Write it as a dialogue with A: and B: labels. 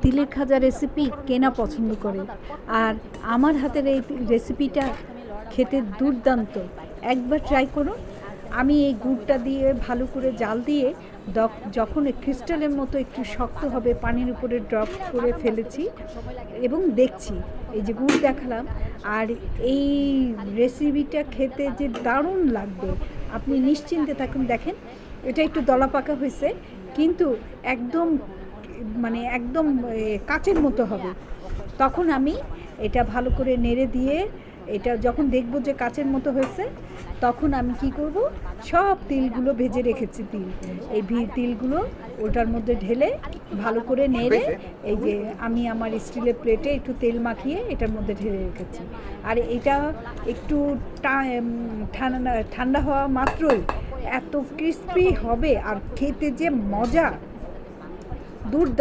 A: তিলের খাজা রেসিপি কেনা পছন্দ করে, আর আমার হাতের এই রেসিপিটা খেতে দুর্দান্ত। একবার ট্রাই করুন। আমি এই গুড়টা দিয়ে ভালো করে জাল দিয়ে যখন ক্রিস্টালের মতো একটু শক্ত হবে পানির উপরে ড্রপ করে ফেলেছি এবং দেখছি এই যে গুড় দেখালাম। আর এই রেসিপিটা খেতে যে দারুণ লাগবে, আপনি নিশ্চিন্তে থাকুন। দেখেন এটা একটু দলা পাকা হয়েছে, কিন্তু একদম একদম কাচের মতো হবে। তখন আমি এটা ভালো করে নেড়ে দিয়ে, এটা যখন দেখব যে কাচের মতো হয়েছে, তখন আমি কি করব, সব তিলগুলো ভেজে রেখেছি এই তিলগুলো ওটার মধ্যে ঢেলে ভালো করে নেড়ে, এই যে আমি আমার স্টিলের প্লেটে একটু তেল মাখিয়ে এটার মধ্যে ঢেলে রেখেছি। আর এটা একটু ঠান্ডা হওয়া মাত্রই এত ক্রিস্পি হবে, আর খেতে যে মজা, দুর্দান্ত।